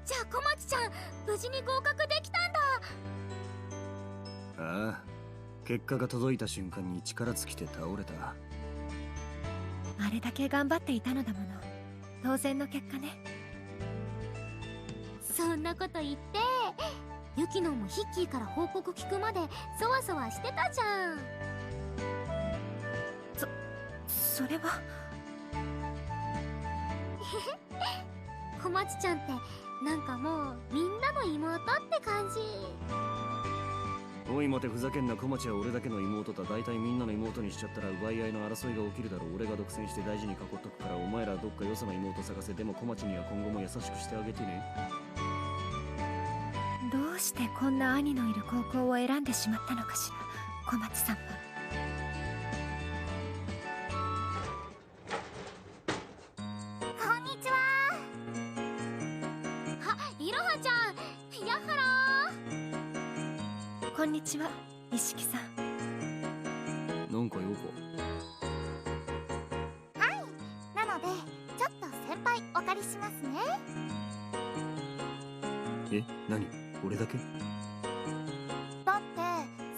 じゃあ小町ちゃん無事に合格できたんだ。ああ、結果が届いた瞬間に力尽きて倒れた。あれだけ頑張っていたのだもの。当然の結果ね。そんなこと言ってユキノもヒッキーから報告聞くまでそわそわしてたじゃん。それは。小町ちゃんってなんかもうみんなの妹って感じ。おい待て、ふざけんな。小町は俺だけの妹だ。大体みんなの妹にしちゃったら奪い合いの争いが起きるだろう。俺が独占して大事に囲っとくから、お前らどっかよその妹探せ。でも小町には今後も優しくしてあげてね。どうしてこんな兄のいる高校を選んでしまったのかしら、小松さんは。こんにちは。あ、いろはちゃん、やっはろー。こんにちは、一色さん。なんかよこ。はい、なのでちょっと先輩お借りしますね。え、何？俺だけ？だって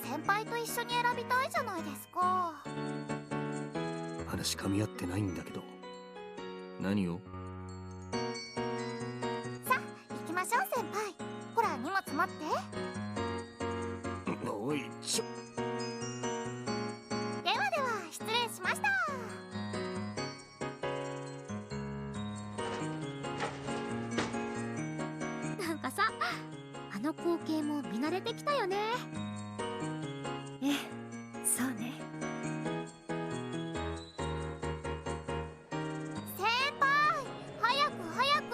先輩と一緒に選びたいじゃないですか。話噛み合ってないんだけど。何を？さあ行きましょう先輩。ほら荷物持って。おいちょ。ではでは失礼しました。なんかさ、あの光景も見慣れてきたよね。ええ、そうね。先輩早く早く。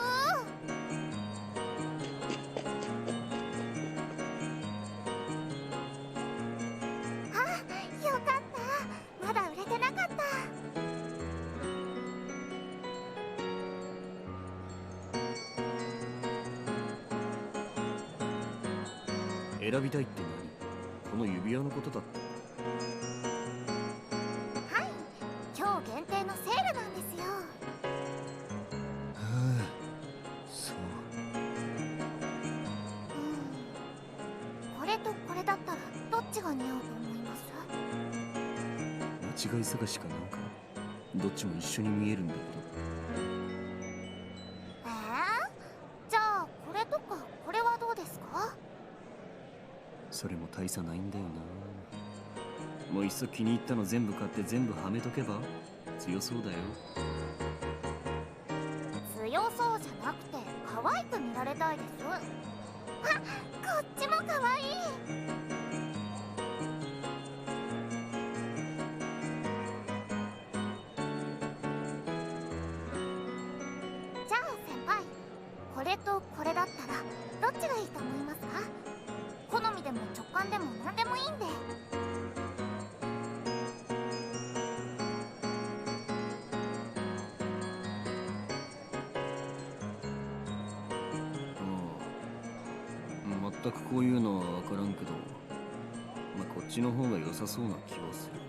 あ、よかった。まだ売れてなかった。選びたいって何？この指輪のことだって。はい、今日限定のセールなんですよ。はあ、そう。これとこれだったらどっちが似合うと思います？間違い探しかなんか。どっちも一緒に見えるんだけど。じゃあこれとかこれはどうですか？それも大差ないんだよな。もういっそ気に入ったの全部買って全部はめとけば強そうだよ。強そうじゃなくて可愛く見られたいです。あ、こっちも可愛い。じゃあ先輩、これとこれだったらどっちがいいと思いますか？好みでも直感でも何でもいいんで。ああ、全くこういうのは分からんけど、まあこっちの方が良さそうな気はする。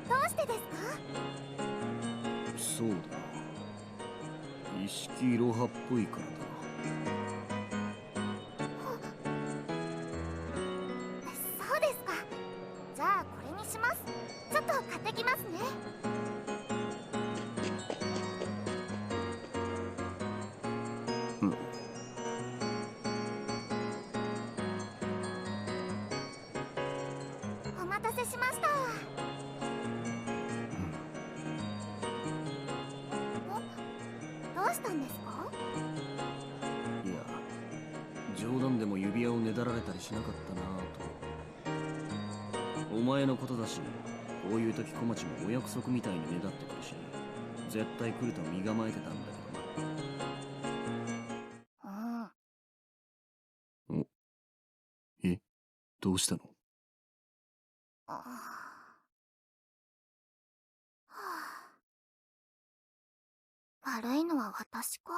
どうしてですか？そうだな。意識いろはっぽいからだな。そうですか。じゃあこれにします。ちょっと買ってきますね。うん。お待たせしました。どうしたんですか？いや、冗談でも指輪をねだられたりしなかったなぁと。お前のことだし、こういう時小町もお約束みたいにねだってくるし、絶対来ると身構えてたんだけどな。お、え、どうしたの？悪いのは私か。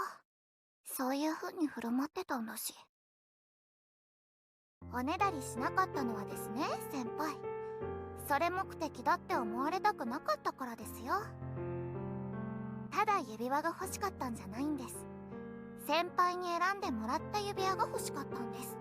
そういう風に振る舞ってたんだし。おねだりしなかったのはですね、先輩。それ目的だって思われたくなかったからですよ。ただ指輪が欲しかったんじゃないんです。先輩に選んでもらった指輪が欲しかったんです。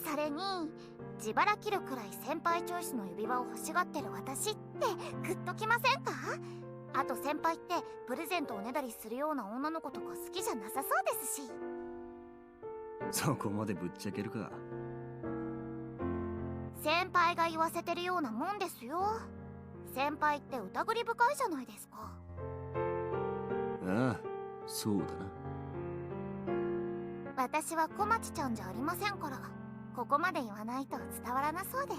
それに自腹切るくらい先輩チョイスの指輪を欲しがってる私ってグッときませんか？あと先輩ってプレゼントをねだりするような女の子とか好きじゃなさそうですし。そこまでぶっちゃけるか。先輩が言わせてるようなもんですよ。先輩って疑り深いじゃないですか。ああ、そうだな。私は小町ちゃんじゃありませんから、ここまで言わないと伝わらなそうで。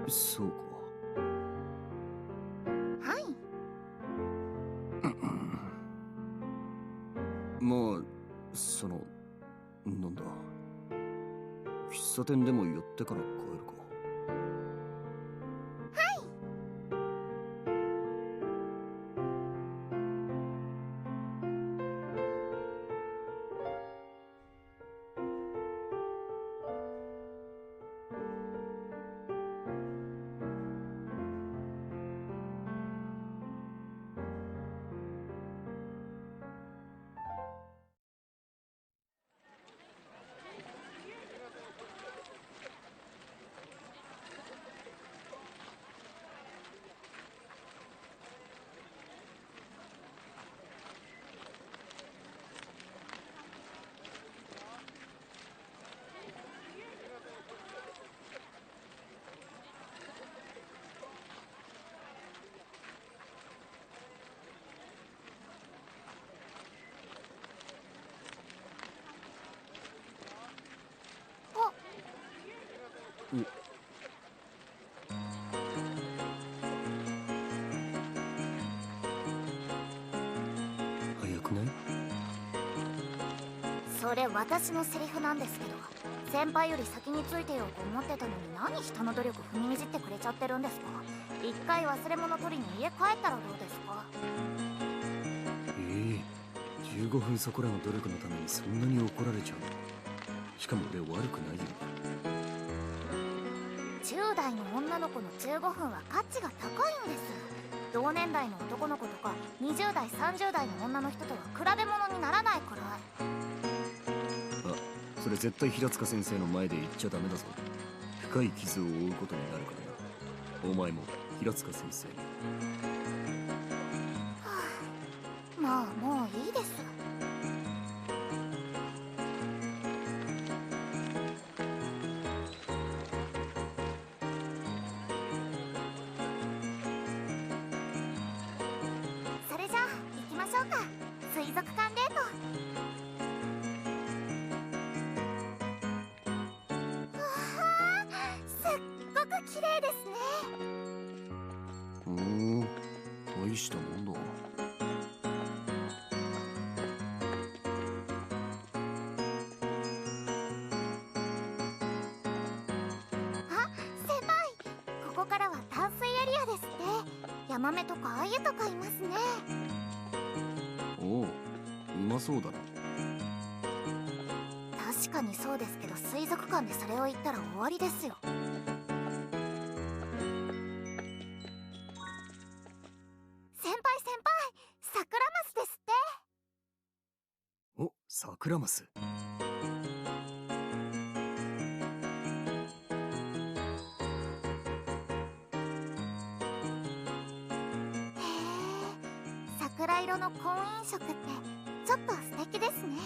そうか。はい。まあ、なんだ。喫茶店でも寄ってから帰るか。早くない？それ私のセリフなんですけど、先輩より先についてようと思ってたのに何人の努力踏みにじってくれちゃってるんですか？一回忘れ物取りに家帰ったらどうですか？15分そこらの努力のためにそんなに怒られちゃうの？しかも俺悪くないよ。10代の女の子の15分は価値が高いんです。同年代の男の子とか20代30代の女の人とは比べ物にならないくらい。あ、それ絶対平塚先生の前で言っちゃダメだぞ。深い傷を負うことになるからな。お前も平塚先生に。まあもういいです。それじゃあ行きましょうか。水族館デート。うわー、すっごく綺麗ですね。大したもんだ。ここからは淡水エリアですって。ヤマメとかアユとかいますね。おう、うまそうだな。確かにそうですけど、水族館でそれを言ったら終わりですよ。先輩サクラマスですって。お、サクラマス。桜色の婚姻色ってちょっと素敵ですね。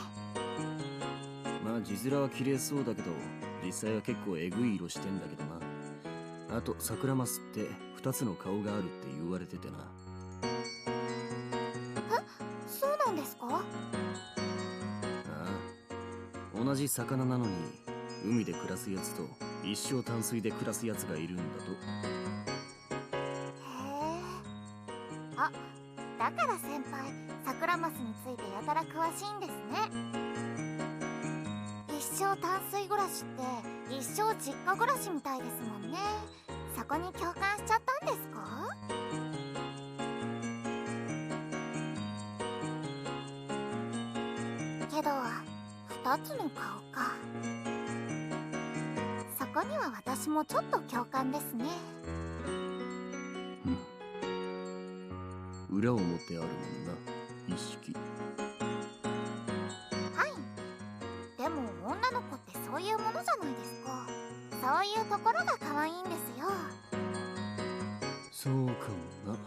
まあ字面は綺麗そうだけど、実際は結構エグい色してんだけどな。あとサクラマスって2つの顔があるって言われててな。そうなんですか？ああ、同じ魚なのに海で暮らすやつと一生淡水で暮らすやつがいるんだと。あ、だから先輩サクラマスについてやたら詳しいんですね。一生淡水暮らしって一生実家暮らしみたいですもんね。そこに共感しちゃったんですか？けど二つの顔か。そこには私もちょっと共感ですね。裏表あるもんな、意識。はい。でも女の子ってそういうものじゃないですか。そういうところが可愛いんですよ。そうかもな。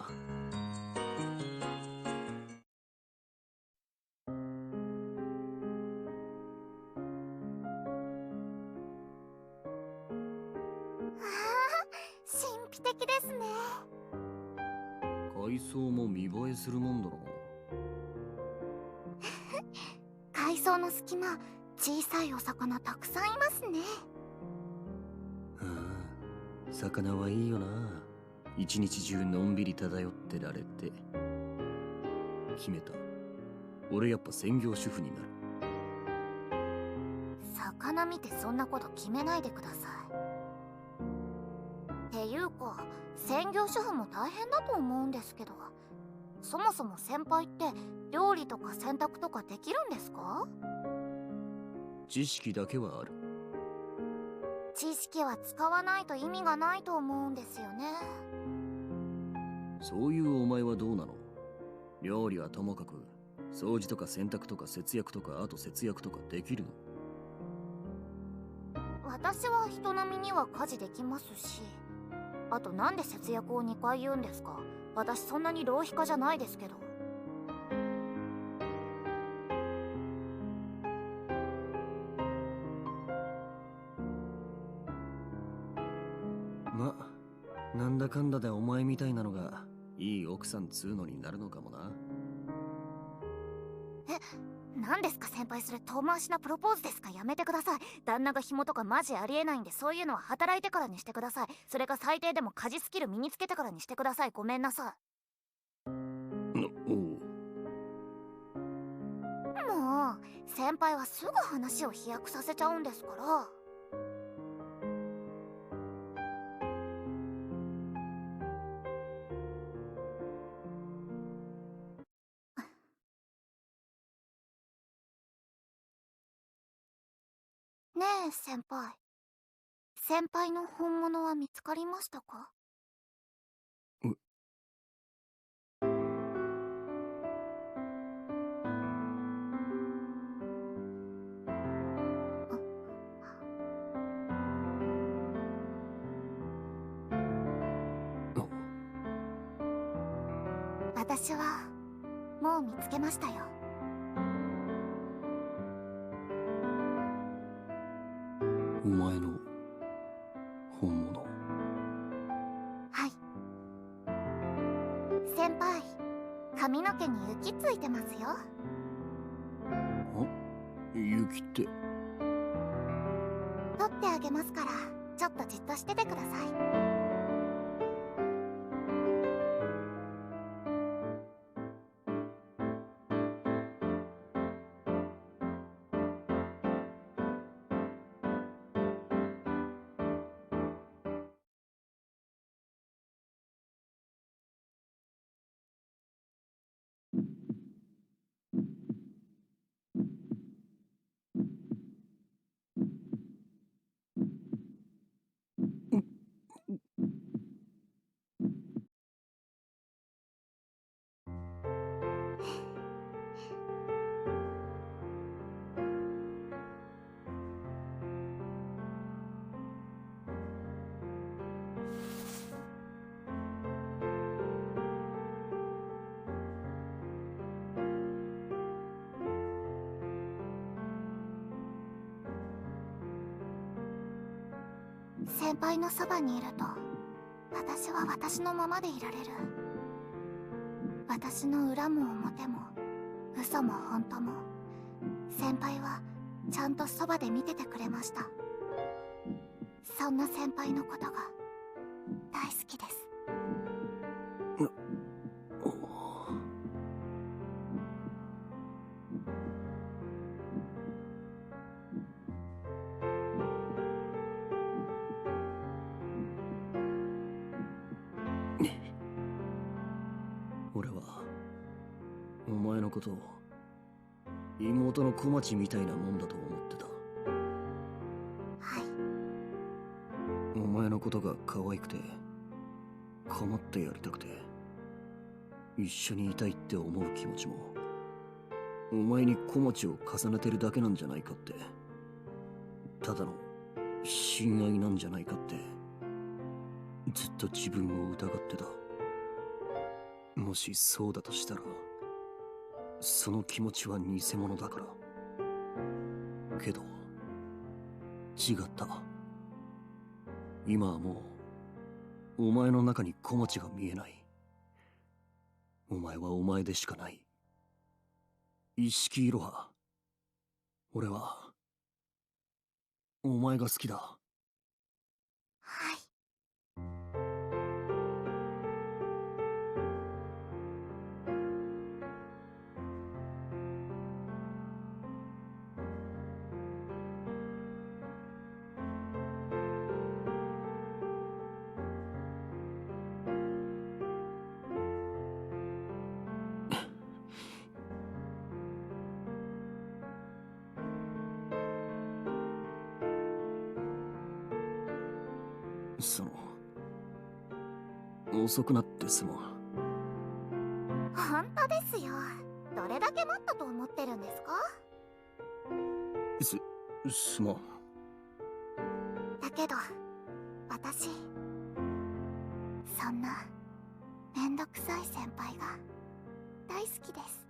神秘的ですね。海藻も見栄えするもんだな。海藻の隙間、小さいお魚たくさんいますね。魚はいいよな。一日中のんびり漂ってられて。決めた。俺やっぱ専業主婦になる。魚見てそんなこと決めないでください。っていうか、専業主婦も大変だと思うんですけど、そもそも先輩って料理とか洗濯とかできるんですか？知識だけはある。知識は使わないと意味がないと思うんですよね。そういうお前はどうなの？料理はともかく、掃除とか洗濯とか節約とか、あと節約とかできるの？私は人並みには家事できますし、あとなんで節約を2回言うんですか？私そんなに浪費家じゃないですけど。ま、なんだかんだでお前みたいなのがいい奥さんつうのになるのかもな。何ですか先輩、それ遠回しなプロポーズですか？やめてください。旦那が紐とかマジありえないんで、そういうのは働いてからにしてください。それが最低でも家事スキル身につけてからにしてください。ごめんなさい。おう。もう先輩はすぐ話を飛躍させちゃうんですから。ねえ先輩、先輩の本物は見つかりましたか？私はもう見つけましたよ。お前の本物。はい。先輩、髪の毛に雪ついてますよ。雪って。取ってあげますから、ちょっとじっとしててください。先輩のそばにいると、私は私のままでいられる。私の裏も表も嘘も本当も、先輩はちゃんとそばで見ててくれました。そんな先輩のことが大好きです。俺はお前のことを妹の小町みたいなもんだと思ってた。はい。お前のことが可愛くて構ってやりたくて一緒にいたいって思う気持ちもお前に小町を重ねてるだけなんじゃないかって、ただの親愛なんじゃないかってずっと自分を疑ってた。もしそうだとしたらその気持ちは偽物だから。けど違った。今はもうお前の中に小町が見えない。お前はお前でしかない。一色いろは、俺はお前が好きだ。はい。遅くなってすまん。本当ですよ。どれだけ待ったと思ってるんですか？すまん。だけど私そんなめんどくさい先輩が大好きです。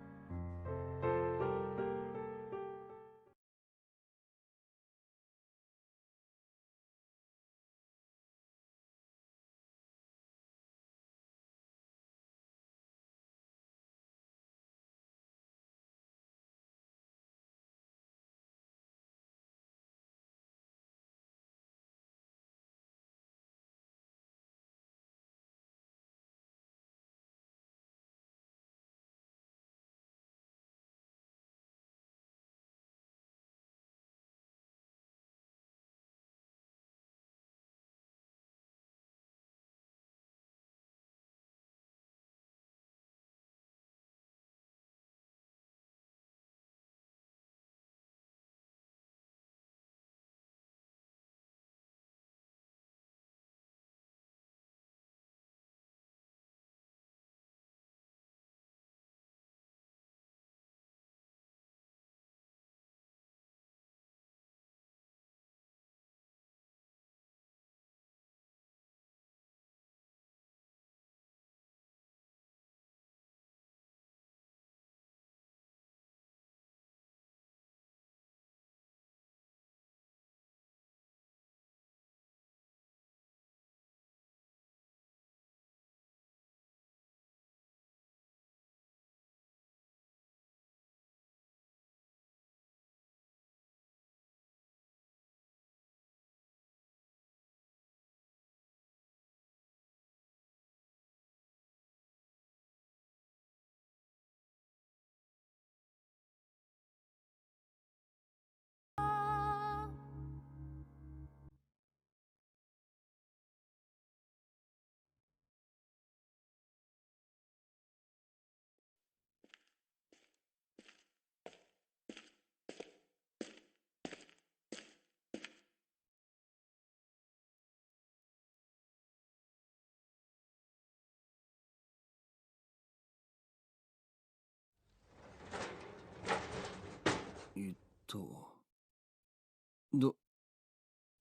と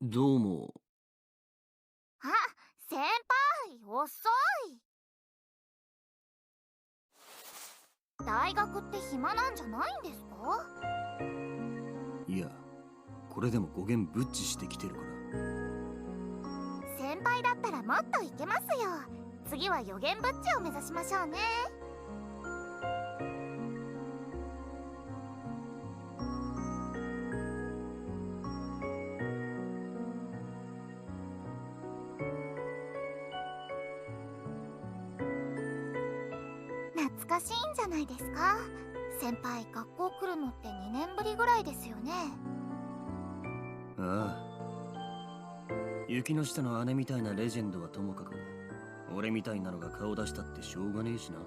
どうも。あ、先輩遅い。大学って暇なんじゃないんですか？いや、これでも語源ブッチしてきてるから。先輩だったらもっといけますよ。次は予言ブッチを目指しましょうね。懐かしいんじゃないですか？先輩学校来るのって2年ぶりぐらいですよね。ああ、雪の下の姉みたいなレジェンドはともかく俺みたいなのが顔出したってしょうがねえしな。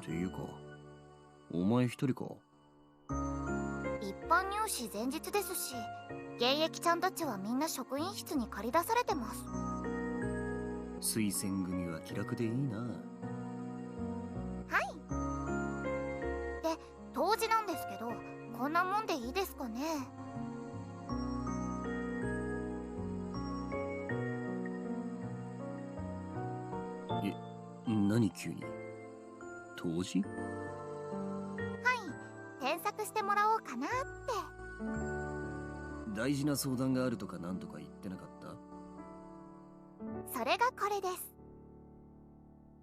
ていうか、お前一人か？一般入試前日ですし、現役ちゃんたちはみんな職員室に駆り出されてます。推薦組は気楽でいいな。はい。で、当時なんですけど、こんなもんでいいですかね？何急に？当時？はい、添削してもらおうかなって。大事な相談があるとかなんとか言ってなかった？それがこれです。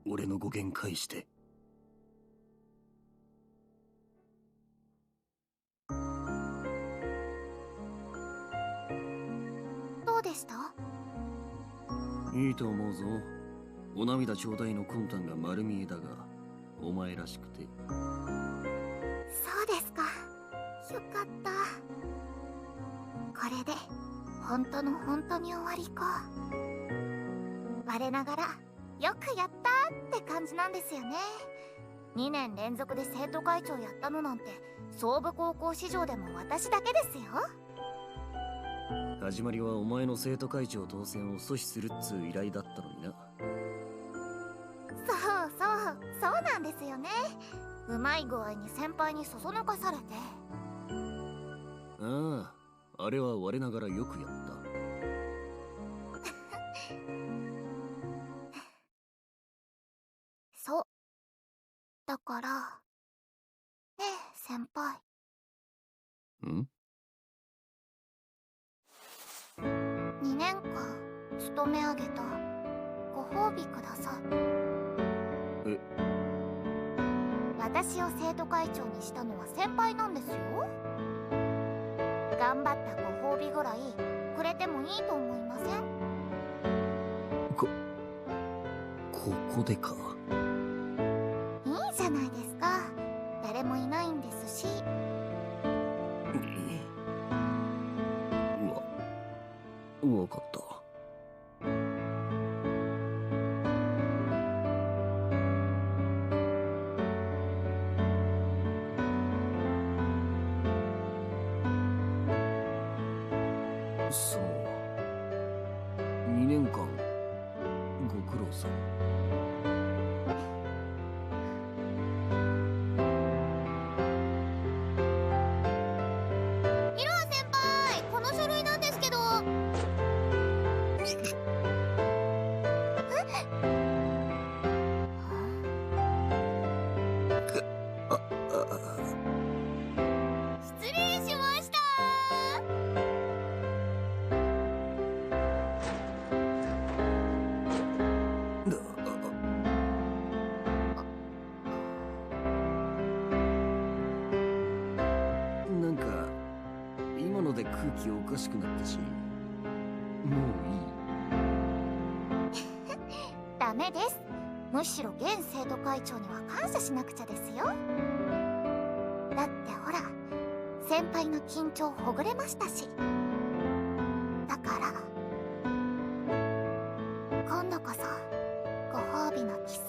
俺の語源返して。どうでした？いいと思うぞ。お涙ちょうだいの魂胆が丸見えだが、お前らしくて。そうですか。よかった。これで本当の本当に終わりか。我ながらよくやったって感じなんですよね。2年連続で生徒会長やったのなんて総武高校史上でも私だけですよ。始まりはお前の生徒会長当選を阻止するっつう依頼だったのにな。そうなんですよね。うまい具合に先輩にそそのかされて。ああ、あれは我ながらよくやった。そう。だから、ねえ、先輩。ん？ 2年間勤め上げたご褒美ください。え？私を生徒会長にしたのは先輩なんですよ。頑張ったご褒美ぐらいくれてもいいと思いません？ここでか。いいじゃないですか。誰もいないんですし。わかった。そう。2年間ご苦労さん。いろは先輩、この書類なんですけど。失礼しました。なんか今ので空気おかしくなったし、もういい。ダメです。むしろ現生徒会長には感謝しなくちゃですよ。だってほら、先輩の緊張ほぐれましたし。だから今度こそご褒美のキス